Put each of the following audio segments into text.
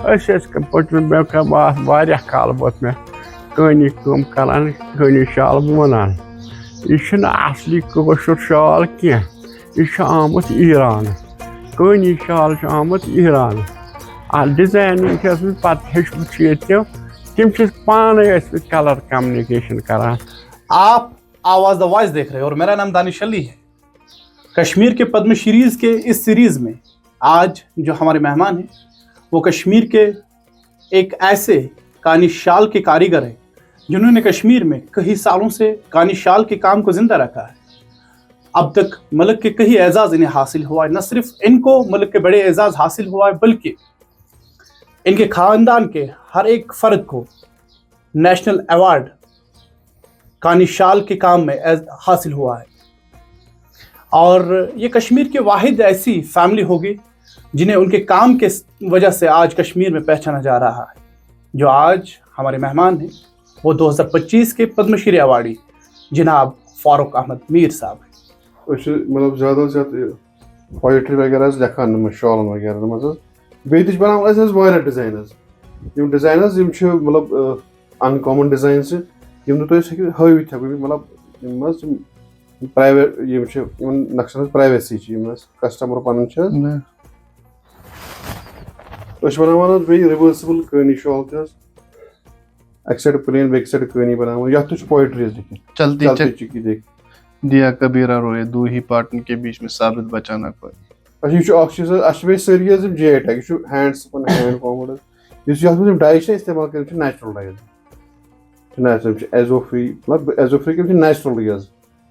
پٔتمہِ واریاہ کالہٕ ووت مےٚ کٲنی کٲم کران کٲنی شال وونان یہِ چھُنہٕ اَصلی کٲشُر شال کینٛہہ یہِ چھُ آمُت ایٖرانہٕ کٲنی شال چھُ آمُت ایٖرانہٕ اَتھ ڈِزاینِنٛگ چھِ ٲسمٕژ پَتہٕ ہیٚچھمٕژ چھِ ییٚتہِ تِم چھِ پانَے ٲسمٕتۍ کَلر کمنِکیشن کران. آپ آواز دا وائس دیکھ رہے ہیں اور میرا نام دانش علی ہے. کشمیر کے پدم شریز کے اس سیریز میں آج جو ہمارے مہمان ہیں وہ کشمیر کے ایک ایسے کانی شال کے کاریگر ہیں جنہوں نے کشمیر میں کئی سالوں سے کانی شال کے کام کو زندہ رکھا ہے. اب تک ملک کے کئی اعزاز انہیں حاصل ہوا ہے. نہ صرف ان کو ملک کے بڑے اعزاز حاصل ہوا ہے بلکہ ان کے خاندان کے ہر ایک فرد کو نیشنل ایوارڈ کانی شال کے کام میں حاصل ہوا ہے. اور یہ کشمیر کے واحد ایسی فیملی ہوگی جنہیں ان کے کام کے وجہ سے آج کشمیر میں پہچانا جا رہا ہے. جو آج ہمارے مہمان ہیں وہ 2025 کے پدم شری ایوارڈی جناب فاروق احمد میر صاحب ہیں. مطلب زیادہ زیادہ پویٹری وغیرہ لکھان شالن وغیرہ مز بیٚیہِ تہِ چھِ بناوان اَسہِ حظ واریاہ ڈِزاین حظ یِم ڈِزاین حظ یِم چھِ مطلب ان کامن ڈِزاین چھِ یِم نہٕ تُہۍ أسۍ ہیٚکِو ہٲوِتھ ہٮ۪کو مطلب یِم حظ یِم پرٛایویٹ یِم چھِ یِمن نقشن ہٕنٛز پرٛایویسی چھِ یِم حظ کسٹمر پنُن چھِ حظ أسۍ چھِ بناوان حظ بیٚیہِ رِؤرسِبل کٲنی شال تہِ حظ اکہِ سایڈٕ پلین بیٚکہِ سایڈٕ کٲنی بناوان یتھ تہِ چھُ پویٹری حظ لیکھِتھ چلتی چکی دیکھ دیا کبیرہ روئے دو ہی پارٹن کے بیچ میں ثابت بچانا کوئی. اچھا یہ اکھ چیز اَسہِ چھِ بیٚیہِ سٲری حظ یِم جے ٹیگ یہِ چھُ ہینڈ سپن ہینڈ کامڈ حظ یُس یتھ منٛز یِم ڈاے چھِ استعمال کران چھِ نیچرل ڈاے حظ نیچرل چھِ ایزوفری مطلب ایزوفری یِم چھِ نیچرلٕے حظ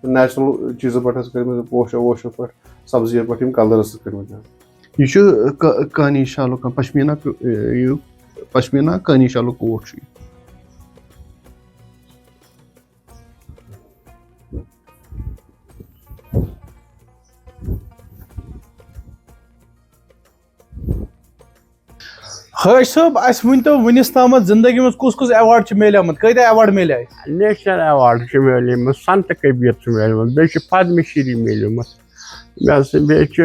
نیچرل چیٖزو پٮ۪ٹھ حظ کٔرمٕتۍ پوشو ووشو پٮ۪ٹھ سبزیو پٮ۪ٹھ یِم کلر حظ کٔرمٕتۍ حظ. یہ چھُ کانی شالُک پشمینا کانی شالُک کوٹ چھُ یہِ. حٲج صٲب اَسہِ ؤنۍتو وُنِس تامَتھ زندگی منٛز کُس کُس ایوارڈ چھِ میلیمٕتۍ کۭتیاہ ایوارڈ میلے؟ نیشنل ایوارڈ چھِ میلیمٕژ سنت کبیٖر چھُ میلیومُت بیٚیہِ چھُ پدم شری میلیومُت بیٚیہِ چھُ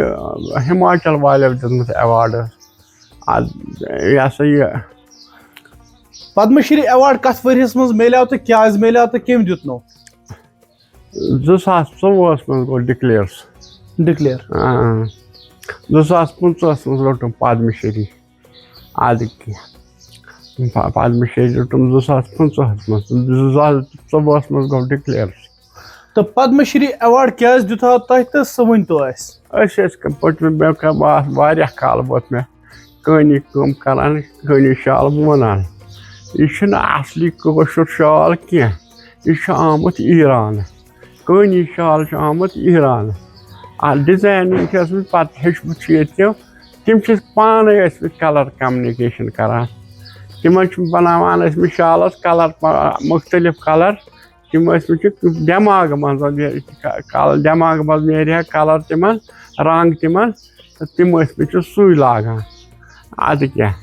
ہماچل والیو دیُتمُت ایوارڈ یہِ ہسا یہِ پدم شری ایوارڈ کتھ ؤریَس منٛز میلیو تہٕ کیازِ میلیو تہٕ کٔمۍ دیُتنو؟ 2024 منٛز گوٚو ڈِکلیئر 2025 منٛز روٚٹُم پدم شری ادٕ کینٛہہ پدم شری روٚٹُم 2025 منٛز 2024 منٛز گوٚو ڈِکلیئر. تہٕ پدم شری ایوارڈ کیازِ دیُتہو تۄہہِ تہٕ سُہ ؤنۍتو اَسہِ. أسۍ ٲسۍ پٔتمہِ واریاہ کالہٕ ووت مےٚ کٲنی کٲم کران کٲنی شال وونان یہِ چھُنہٕ اَصلی کٲشُر شال کینٛہہ یہِ چھُ آمُت ایٖرانہٕ کٲنی شال چھُ آمُت ایٖرانہٕ اَتھ ڈِزاینِنٛگ چھِ ٲسمٕژ پَتہٕ ہیٚچھمٕژ چھِ ییٚتہِ تِم چھِ پانَے ٲسمٕتۍ کلر کمنِکیشن کران تِمن چھِ بناوان ٲسمٕتۍ شالس کلر مختلف کلر تِم ٲسمٕتۍ چھِ دٮ۪ماغہٕ منٛز دٮ۪ماغہٕ منٛز نیرِ ہا کلر تِمن رنٛگ تِمن تہٕ تِم ٲسمٕتۍ چھِ سُے لاگان ادٕ کیٛاہ.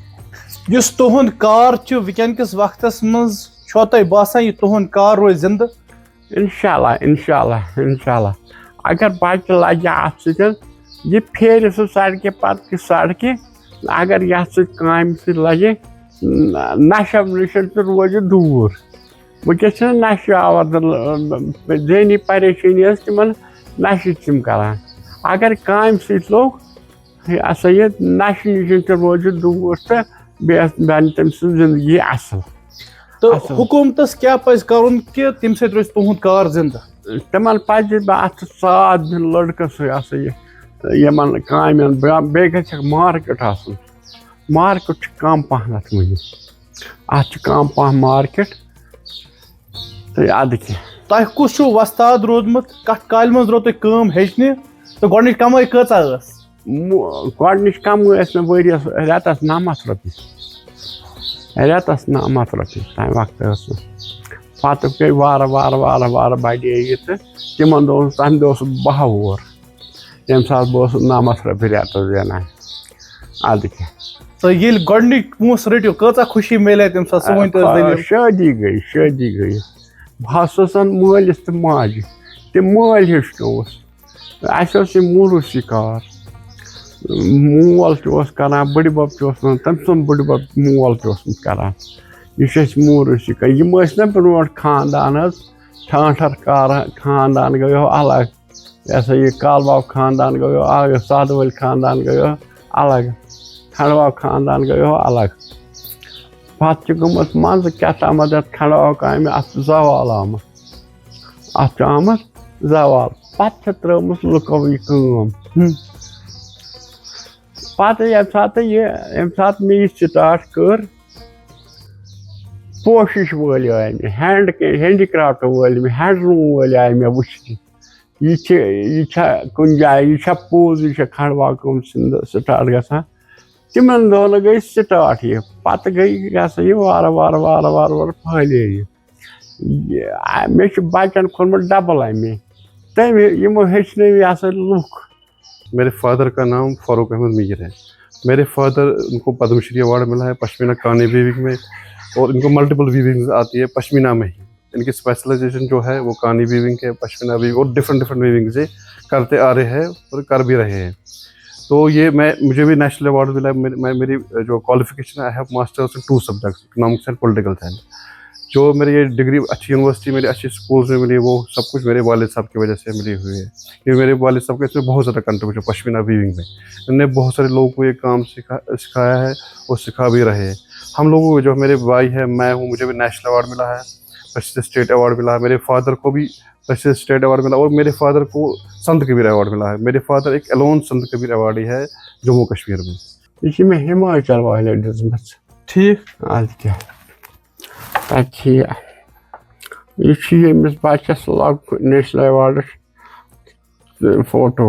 یُس تُہُنٛد کار چھُ وٕنکٮ۪ن کِس وقتس منٛز چھوا تۄہہِ باسان یہِ تُہُنٛد کار روزِ زِندٕ؟ انشاءاللہ اگر بچہِ لگہِ اتھ سۭتۍ یہِ پھیرِ سُہ سڑکہِ پتہٕ سڑکہِ اگر یتھ سۭتۍ کامہِ سۭتۍ لگہِ نشو نِش تہِ روزِ دوٗر. وٕنکٮ۪س چھِنہ نشہٕ آور ذہنی پریشٲنی ٲس تِمن نشہٕ چھِ تِم کران اگر کامہِ سۭتۍ لوٚگ یہِ ہسا یہِ نشہٕ نِش تہِ روزِ دوٗر تہٕ بیٚیہِ بنہِ تٔمۍ سٕنٛز زندگی اصٕل. تہٕ حکوٗمتس کیٛاہ پزِ کرُن کہِ تمہِ سۭتۍ روزِ تُہُنٛد کار زِندٕ؟ تِمن پزِ اتھ ساتھ دیُن لڑکس یہِ ہسا یہِ یِمن کامٮ۪ن بیٚیہِ گژھٮ۪کھ مارکیٹ آسُن مارکیٹ چھُ کم پہنتھ وُنہِ اتھ چھُ کم پہم مارکیٹ تہٕ ادٕ کیٛاہ. تۄہہِ کُس چھُو وۄستاد روٗدمُت کتھ کالہِ منٛز درٛاو تۄہہِ کٲم ہیٚچھنہِ تہٕ گۄڈنِچ کمٲے کۭژاہ ٲس؟ گۄڈنِچ کمٲے ٲس مےٚ ؤریس رٮ۪تس 900 رۄپیہِ تمہِ وقتہٕ ٲس نہٕ پتہٕ گٔے وارٕ بڑے یہِ تہٕ تِمن دۄہن تمہِ دۄہ اوسُس بہٕ بہوٗر ییٚمہِ ساتہٕ بہٕ اوسُس 900 رۄپیہِ رٮ۪تس زینان ادٕ کیٛاہ. تہٕ ییٚلہِ گۄڈنِکۍ پونٛسہٕ رٔٹِو کۭژاہ خوشی میلے تمہِ ساتہٕ سُہ ؤنۍتو اَسہِ. شٲدی گٔے بہٕ ہسا اوسن مٲلِس تہٕ ماجہِ تِم مٲلۍ ہیٚچھنووُس اَسہِ اوس یہِ موٗلوٗسی کار مول تہِ اوس کران بٔڈِبب تہِ اوس وَنان تٔمۍ سُنٛد بٔڈِبب مول تہِ اوسمُت کران یہِ چھِ اَسہِ موروثی کَران یِم ٲسۍ نا برونٛٹھ خاندان حظ ٹھانٛٹھر کارا خاندان گٔیو الگ یہِ ہسا یہِ کالباب خاندان گٔیو الگ سادٕ وٲلۍ خاندان گٔیو الگ کھنڈواو خاندان گٔیو الگ پَتہٕ چھِ گٔمٕژ منٛزٕ کیٛاہ تامَتھ یَتھ کھنڈواو کامہِ اَتھ چھُ زوال آمُت اَتھ چھُ آمُت زوال پَتہٕ چھِ ترٲومٕژ لُکو یہِ کٲم پَتہٕ ییٚمہِ ساتہٕ مےٚ یہِ سِٹاٹ کٔر پوشِش وٲلۍ آے مےٚ ہینٛڈی کرٛافٹ وٲلۍ مےٚ ہینٛڈلوٗم وٲلۍ آے مےٚ وٕچھنہِ یہِ چھا کُنہِ جایہِ یہِ چھا پوٚز یہِ چھا کھنڈواو کٲم سِٹاٹ گژھان تِمن دۄہن گٔے سِٹاٹ یہِ پَتہٕ گٔے یہِ ہسا یہِ وارٕ وارٕ پھٲلے یہِ مےٚ چھُ بَچن کھوٚنمُت ڈبل اَمے تٔمۍ یِمو ہیٚچھنٲوۍ یہِ ہسا لُکھ میرے فادر کا نام فاروق احمد میر ہے. میرے فادر ان کو پدم شری ایوارڈ ملا ہے پشمینہ کانی ویونگ میں اور ان کو ملٹیپل ویونگز آتی ہے پشمینہ میں ہی. ان کی اسپیشلائزیشن جو ہے وہ کانی ویونگ ہے پشمینہ ویونگ اور ڈفرینٹ ویونگز کرتے آ رہے ہیں اور کر بھی رہے ہیں. تو یہ مجھے بھی نیشنل ایوارڈ ملا ہے. میری جو کوالیفیکیشن ہے I have masters in 2 subjects economics and political science. جو میری یہ ڈگری اچھی یونیورسٹی میری اچھی اسکولس میں ملی وہ سب کچھ میرے والد صاحب کی وجہ سے ملی ہوئی ہے. کیونکہ میرے والد صاحب کا اس میں بہت زیادہ کنٹریبیوشن پشمینہ ویونگ میں. انہوں نے بہت سارے لوگوں کو یہ کام سکھایا ہے اور سکھا بھی رہے ہیں. ہم لوگوں کو جو میرے بھائی ہے میں ہوں مجھے بھی نیشنل ایوارڈ ملا ہے پریسٹیج اسٹیٹ ایوارڈ ملا ہے. میرے فادر کو بھی پریسٹیج اسٹیٹ ایوارڈ ملا اور میرے فادر کو سنت کبیر ایوارڈ ملا ہے. میرے فادر ایک الون سنت کبیر ایوارڈی ہے جموں کشمیر میں. یہِ چھِ مےٚ ہِماچل والٮ۪ن دِژمٕژ ٹھیٖک اَدٕ کیٛاہ تَتہِ چھِ یہِ چھِ ییٚمِس بَچَس لۄکُٹ نیشنل ایوارڈٕچ فوٹو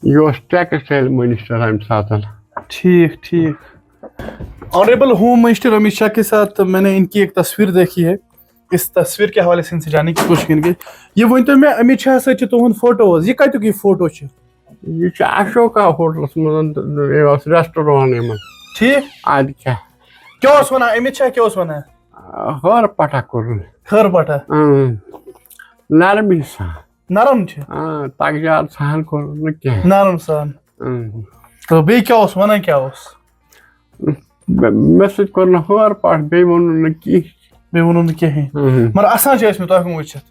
یہِ اوس ٹیکسٹایل منسٹر اَمہِ ساتہٕ. ٹھیک honourable home minister Amit Shah کے ساتھ میں نے ان کی ایک تصویر دیکھی ہے. اس تصویر کے حوالے سے ان سے جاننے کی کوشش کریں گے. یہ ؤنۍتو مےٚ امت شاہ سۭتۍ چھُ تُہُنٛد فوٹو حظ یہِ کتیُک یہِ فوٹو چھُ؟ یہِ چھُ اشوکا ہوٹلَس منٛز یہِ اوس ریسٹورنٛٹ یِمن. ٹھیٖک اَدٕ کیٛاہ کیٛاہ اوس وَنان امت شاہ کیٛاہ اوس وَنان؟ ہٲر پٹھا کوٚرُن خٲر پٹھا نرمی سان نرم چھِ تگجار سان کوٚرُن نہٕ کینٛہہ نرم سان. تہٕ بیٚیہِ کیٛاہ اوس وَنان کیٛاہ اوس؟ مےٚ سۭتۍ کوٚر نہٕ ہٲر پٹھ بیٚیہِ ووٚنُن نہٕ کینٛہہ. بیٚیہِ ووٚنُن نہٕ کِہیٖنۍ مگر اَسان چھِ ٲسمٕتۍ تۄہہِ کُن وٕچھِتھ.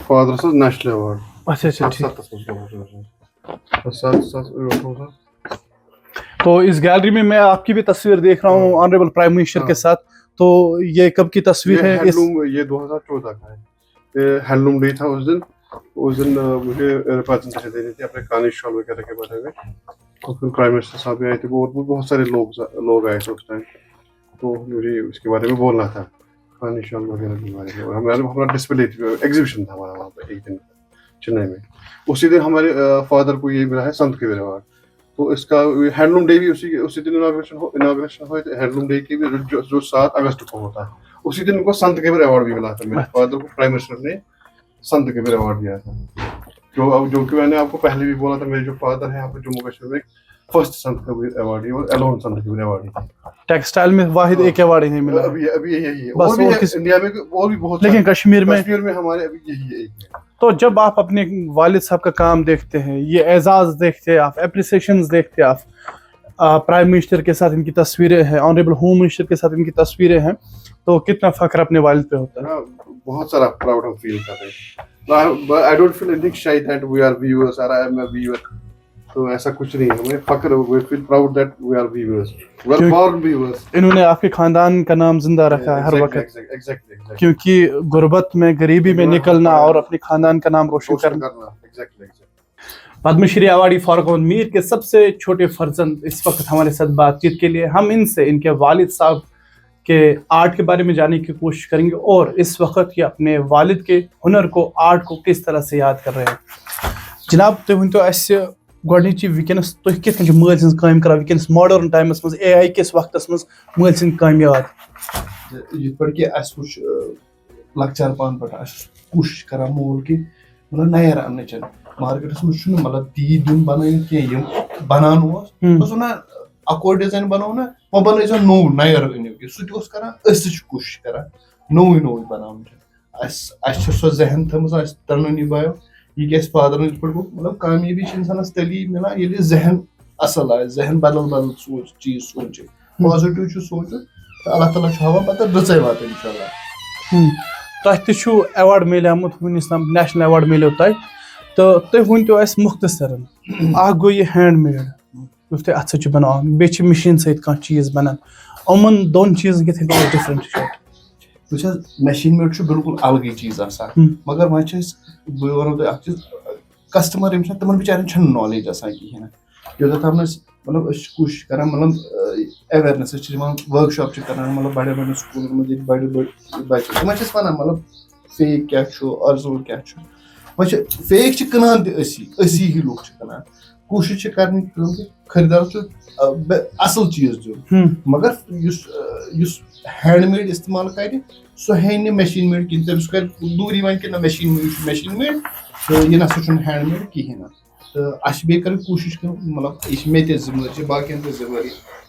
فادر صاحب نیشنل ایوارڈ اچھا ٹھیک. تو اس گیلری میں میں آپ کی بھی تصویر دیکھ رہا ہوں آنریبل پرائم منسٹر کے ساتھ. تو یہ کب کی تصویر ہے؟ یہ 2014 کا ہے. ہینڈلوم ڈے تھا اس دن مجھے ریپرزنٹیشن دینی تھی اپنے کانی شال وغیرہ کے بارے میں. اور پھر پرائم منسٹر صاحب بھی آئے تھے اور بہت سارے لوگ آئے تھے اس ٹائم. تو مجھے اس کے بارے میں بولنا تھا کانی شال وغیرہ کے بارے میں. ہمارا ڈسپلے ایگزیبیشن تھا ہمارا وہاں پہ ایک دن چنئی میں. اسی دن ہمارے فادر کو یہ ملا ہے سنت کبیر ایوارڈ. تو اس کا ہینڈلوم ڈے بھی اسی دن اناگریشن ہوئے تھے. ہینڈلوم ڈے کی بھی جو 7 اگست کو ہوتا ہے اسی دن ان کو سنت کبیر ایوارڈ بھی ملا تھا. میرے فادر کو پرائم منسٹر نے سنت کبیر ایوارڈ دیا تھا. جو کہ میں نے آپ کو پہلے بھی بولا تھا میرے جو فادر ہیں یہاں پہ جموں کشمیر میں فرسٹ سنت کبیر ایوارڈی اور الون سنت کبیر ایوارڈی تھی. ٹیکسٹائل میں واحد ایک ایوارڈ ہی نہیں ملا ابھی یہی ہے. اور بھی انڈیا میں اور بھی بہت, لیکن کشمیر میں ہمارے ابھی یہی ایک ہے. تو جب آپ اپنے والد صاحب کا کام دیکھتے ہیں, یہ اعزاز دیکھتے ہیں, آپ اپریسیشنز دیکھتے ہیں, آپ پرائم منسٹر کے ساتھ ان کی تصویریں ہیں, آنریبل ہوم منسٹر کے ساتھ ان کی تصویریں ہیں, تو کتنا فخر اپنے والد پہ ہوتا ہے؟ بہت سارا پراؤڈ ہم فیل کر رہے ہیں. I don't feel anything shy that we are viewers or I am a viewer. تو ایسا کچھ نہیں ہے. ہمیں فخر ہے. We feel proud that we are viewers. We are born viewers. انہوں نے آپ کے خاندان کا نام زندہ رکھا ہے ہر وقت. کیونکہ غربت میں غریبی میں نکلنا اور اپنے خاندان کا نام روشن کرنا. پدم شری ایوارڈی فاروق احمد میر کے سب سے چھوٹے فرزند اس وقت ہمارے ساتھ بات چیت کے لیے ہم ان سے ان کے والد صاحب کے آرٹ کے بارے میں جاننے کی کوشش کریں گے اور اس وقت یہ اپنے والد کے ہنر کو, آرٹ کو کس طرح سے یاد کر رہے ہیں. جناب تُہۍ ؤنۍتو اَسہِ گۄڈٕنِچی وٕنکیٚنس تُہۍ کِتھ کٔنۍ چھِو مٲلۍ سٕنٛز کٲم کران وٕنکیٚنس ماڈٲرن ٹایمس منٛز AI کِس وقتس منٛز مٲلۍ سٕنٛدۍ کامہِ یاد؟ یِتھ پٲٹھۍ کہِ اَسہِ وٕچھ لۄکچار پانہٕ پٮ۪ٹھ اَسہِ کوٗشِش کران مول کہِ مطلب نَیَر اَننٕچ مارکیٹس منٛز چھُنہٕ مطلب تیٖتۍ دیُن بَنٲیِتھ کینٛہہ یِم بَنان اوس. اوس وَنان اَکوے ڈِزاین بَنوو نا وۄنۍ بَنٲیزیو نوٚو نَیَر أنِو کہِ سُہ تہِ اوس کران أسۍ تہِ چھِ کوٗشِش کران نوٚوُے بَناونٕچ. اَسہِ چھِ سۄ ذہن تھٲومٕژ اَسہِ دۄنؤنی بایو یہ گژھِ فادرن یِتھ پٲٹھۍ گوٚو مطلب کامیٲبی چھِ اِنسانَس تیٚلی مِلان ییٚلہِ ذہن اَصٕل آسہِ ذہن بدل بدل چیٖز سونٛچہِ پازِٹِو چھُ سونٛچُن تہٕ اللہ تعالیٰ چھُ ہاوان پَتہٕ رٕژَے واتٕنۍ اِنشاء اللہ. تۄہہِ تہِ چھُو ایواڈ میلیومُت وٕنیُک تام نیشنل ایواڈ میلیو تۄہہِ تہٕ تُہۍ ؤنۍتو اَسہِ مُختصرن اکھ گوٚو یہِ ہینٛڈ میڈ یُس تُہۍ اَتھٕ سۭتۍ چھِ بَناوان بیٚیہِ چھِ مِشیٖن سۭتۍ کانٛہہ چیٖز بَنان یِمن دۄن چیٖزن کِتھ کٔنۍ ڈِفرنشیٹ. وٕچھ حظ مشیٖن میڈ چھُ بِلکُل الگٕے چیٖز آسان مگر وۄنۍ چھِ أسۍ بہٕ وَنو تۄہہِ اکھ چیٖز کسٹمر یِم چھِ تِمن بِچارٮ۪ن چھنہٕ نالیج آسان کِہینۍ نہٕ یوٚتتھ تام أسۍ مطلب أسۍ چھِ کوٗشِش کران مطلب ایویرنیس أسۍ چھِ دِوان ؤرٕک شاپ چھِ کران مطلب بَڑٮ۪ن بَڑٮ۪ن سکوٗلن منٛز ییٚتہِ بَڑِ بٔڑۍ بَچہِ تِمن چھِ أسۍ وَنان مطلب فیک کیاہ چھُ آرجِنل کیاہ چھُ وۄنۍ چھِ فیک چھِ کٕنان تہِ أسی ہی لُکھ چھِ کٕنان کوٗشِش چھِ کَرنٕچ کٲم کہِ خٔریٖدارَس چھُ اَصٕل چیٖز دیُن مگر یُس ہینٛڈ میڈ اِستعمال کَرِ سُہ ہیٚیہِ نہٕ مشیٖن میڈ کِہینۍ تٔمِس کَرِ دوٗری وَنہِ کہِ نہ مشیٖن میڈ چھُ مشیٖن میڈ تہٕ یہِ نسا چھُنہٕ ہینٛڈ میڈ کِہینۍ نہٕ تہٕ اَسہِ چھِ بیٚیہِ کَرٕنۍ کوٗشِش کَرٕنۍ مطلب یہِ چھِ مےٚ تہِ ذِمہٕ چھِ باقین تہِ ذِمہٕ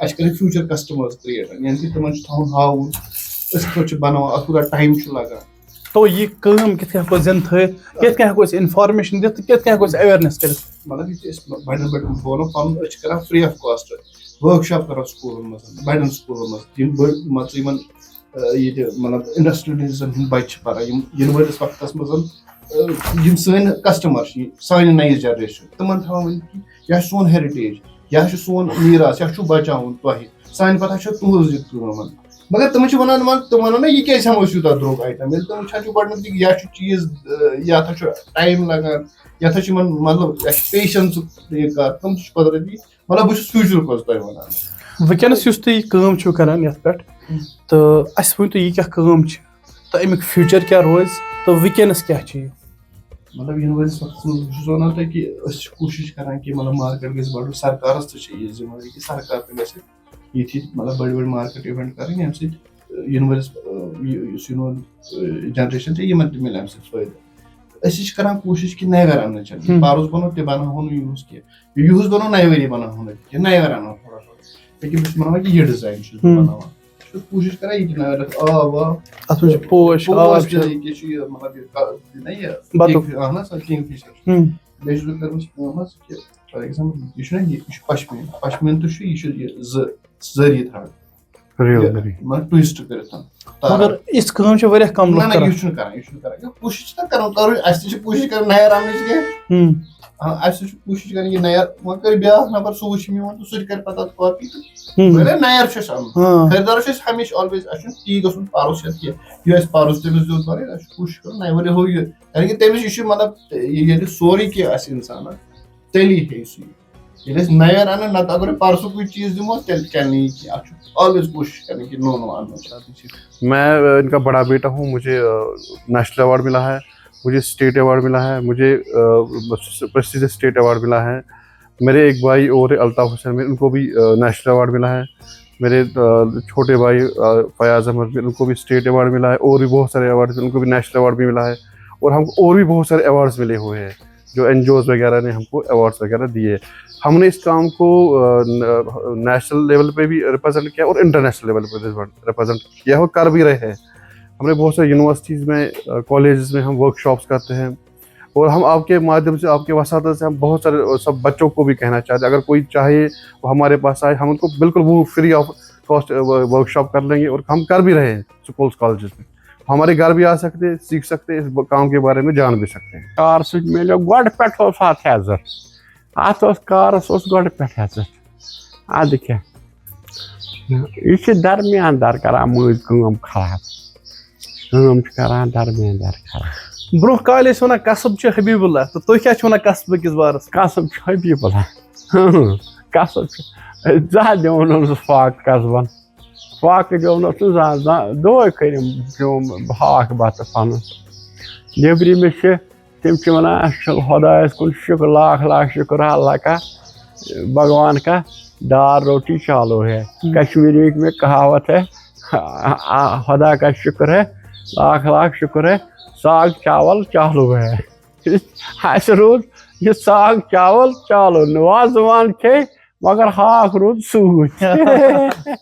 اَسہِ چھِ کَرٕنۍ فیوٗچر کَسٹمٲرٕس کِرٛیٹ یعنی کہِ تِمن چھُ تھاوُن ہاوُن أسۍ کِتھ پٲٹھۍ چھِ بَناوان اَتھ کوٗتاہ ٹایم چھُ لگان. تو یہِ کٲم کِتھ کٔنۍ ہٮ۪کو أسۍ زِنٛدٕ تھٲیِتھ کِتھ کٔنۍ ہٮ۪کو أسۍ اِنفارمیشن دِتھ تہٕ کِتھ کٔنۍ ہٮ۪کو أسۍ ایویرنیس کٔرِتھ. مطلب یہِ چھِ أسۍ بَڑٮ۪ن بَڑٮ۪ن بہٕ وَنو پَنُن أسۍ چھِ کران free of cost work shop کران سکوٗلن منٛز بَڑٮ۪ن سکوٗلن منٛز یِم بٔڑۍ مان ژٕ یِمن ییٚتہِ مطلب اِنڈسٹریلیزن ہٕنٛدۍ بَچہِ چھِ پَران یِم یِنہٕ وٲلِس وقتس منٛز یِم سٲنۍ کسٹمر چھِ سانہِ نَیہِ جنریشن تِمن تھاوان ؤنِتھ کہِ یہِ چھُ سون ہیرِٹیج یہِ چھُ سون میٖراث یہِ چھُ بَچاوُن تۄہہِ سانہِ پَتہٕ چھِ تُہنٛز یہِ کٲم مگر تِمن چھِ وَنان تِم وَنان نہ یہِ کیازِ ہٮ۪مو أسۍ یوٗتاہ درٛوگ آیٹم ییٚلہِ تِم وٕچھان چھِ گۄڈٕنیتھٕے یہِ چھُ چیٖز یہِ ہسا چھُ ٹایم لگان یہِ ہسا چھُ یِمن مطلب یہِ چھُ پیشنسُک یہِ کَتھ تِم چھِ قۄدرٔتی مطلب بہٕ چھُس فیوٗچرُک حظ تۄہہِ وَنان. وٕنکیٚنس یُس تُہۍ یہِ کٲم چھِو کران یَتھ پٮ۪ٹھ تہٕ اَسہِ ؤنۍتو یہِ کیاہ کٲم چھِ تہٕ اَمیُک فیوٗچر کیاہ روزِ تہٕ وٕنکیٚنس کیاہ چھِ یہِ. مطلب یِنہٕ وٲلِس وقتس منٛز بہٕ چھُس وَنان تۄہہِ کہِ أسۍ چھِ کوٗشِش کران کہِ مطلب مارکیٹ گژھِ بَڑُن سرکارَس تہِ چھِ یہِ ذِمہٕ وٲری کہِ سرکار تہِ گژھِ ییٚتہِ مطلب بٔڑۍ بٔڑۍ مارکیٹ اِوینٹ کَرٕنۍ ییٚمہِ سۭتۍ یِنہٕ وٲلِس یُس یِنہٕ وول جنریشن چھِ یِمن تہِ مِلہِ اَمہِ سۭتۍ فٲیدٕ. أسۍ چھِ کران کوٗشِش کہِ نَویر اَننٕچ پَرُس بَنو تہِ بَناوہو نہٕ یوٗز کیٚنٛہہ یوٗز بَنو نَیہِ ؤری بَناوہو نہٕ کیٚنٛہہ نَویر اَنو تھوڑا تھوڑا ییٚکیاہ بہٕ چھُس بَناوان کہِ یہِ ڈِزاین چھُس بہٕ بَناوان بہٕ چھُس کوٗشِش کران یہِ تہِ نَویرَس آب واب اَتھ منٛز چھِ پوش آب چھُ ییٚکیاہ چھُ یہِ مطلب یہِ اَہن حظ کِنگ فِشر بیٚیہِ چھُس بہٕ کٔرمٕژ کٲم حظ کہِ فار ایٚگزامپٕل یہِ چھُنہ یہِ چھُ پشمیٖن تہِ چھُ یہِ چھُ یہِ زٔری تھاوان مطلب ٹویسٹ کٔرِتھ مگر یِژھ کٲم چھِ واریاہ کَم لُکھ کران. یہِ چھُنہٕ کران کوٗشِش چھِ نہ کرُن اَسہِ تہِ چھِ کوٗشِش کران نَیَر اَننٕچ کیٚنٛہہ اَسہِ تہِ چھُ کوٗشِش کران یہِ نَیَر وۄنۍ کَرِ بیٛاکھ نفر سُہ وٕچھِ میون تہٕ سُہ تہِ کَرِ پَتہٕ اَتھ کاپی تہٕ نَیَر چھُ اَسہِ اَنُن خٔریٖدارَس چھُ اَسہِ ہمیشہٕ آلویز اَسہِ چھُنہٕ تی گژھُن پَرُس ہٮ۪تھ کیٚنٛہہ یہِ اَسہِ پَرُس تٔمِس دیُت وَنٕنۍ اَسہِ چھُ کوٗشِش کَرُن نَیہِ ؤری ہُہ یہِ یعنی کہِ تٔمِس یہِ چھُ مطلب ییٚلہِ سورُے کیٚنٛہہ آسہِ اِنسانَس تیٚلی ہیٚیہِ سُہ ییٚلہِ أسۍ نَویر اَنو نَتہٕ اَگر پَرسُکُے چیٖز دِمو تیٚلہِ چلہِ نہٕ یہِ کیٚنٛہہ اَتھ چھُ آلویز کوٗشِش کَرٕنۍ کہِ نوٚو نوٚو اَننٕچ. میں ان کا بڑا بیٹا ہوں مجھے نیشنل ایوارڈ ملا ہے مجھے اسٹیٹ ایوارڈ ملا ہے مجھے پریسٹیجیس اسٹیٹ ایوارڈ ملا ہے. میرے ایک بھائی اور الطاف حسین ان کو بھی نیشنل ایوارڈ ملا ہے. میرے چھوٹے بھائی فیاض احمد ان کو بھی اسٹیٹ ایوارڈ ملا ہے اور بھی بہت سارے ایوارڈ ان کو بھی نیشنل ایوارڈ بھی ملا ہے. اور ہم کو اور بھی بہت سارے ایوارڈس ملے ہوئے ہیں جو این جی اوز وغیرہ نے ہم کو ایوارڈس وغیرہ دیے. ہم نے اس کام کو نیشنل لیول پہ بھی ریپرزینٹ کیا اور انٹرنیشنل لیول پہ ریپرزینٹ کیا اور کر بھی رہے ہیں. ہم نے بہت سارے یونیورسٹیز میں کالجز میں ہم ورک شاپس کرتے ہیں اور ہم آپ کے مادھیم سے آپ کے وساطت سے ہم بہت سارے سب بچوں کو بھی کہنا چاہتے ہیں اگر کوئی چاہے وہ ہمارے پاس آئے ہم ان کو بالکل وہ free of cost work shop کر لیں گے اور ہم کر بھی رہے ہیں اسکولس کالجز میں. ہمارے گھر بھی آ سکتے ہیں سیکھ سکتے ہیں اس کام کے بارے میں جان بھی سکتے ہیں. کار سۭتۍ میلیو گۄڈٕ پٮ۪ٹھ اوس اَتھ عزت اَتھ اوس کارَس اوس گۄڈٕ پٮ۪ٹھ عزت اَدٕ کیٛاہ یہِ چھِ درمیان دار کران مٔنٛزۍ کٲم خراب کٲم چھِ کران درمیان دار خراب. برونٛہہ کالہِ ٲسۍ وَنان کسب چھُ حبیٖب اللہ تہٕ تُہۍ کیاہ چھِو وَنان کسبہٕ کِس بارس. کسب چھُ حبیٖب اللہ کسب چھُ زانٛہہ دِوان اوس سُہ فاقہٕ قصبن فاقہٕ دِوان اوس نہٕ زانٛہہ دۄہے کٔرِم دیُم ہاکھ بَتہٕ پَنُن. نیٚبرِمِس چھِ تِم چھِ وَنان خۄدایَس کُن شُکر لاکھ لاکھ شُکر اللہ کا بھگوان کا دال روٹی چالو ہے. کشمیری میں کہاوت ہے خدا کا شکر ہے لاکھ لاکھ شکر ہے ساگ چاول چالو ہے. اَسہِ روٗد یہِ ساگ چاول چالو نہٕ وازوان کھے مگر ہاکھ روٗد سۭتۍ.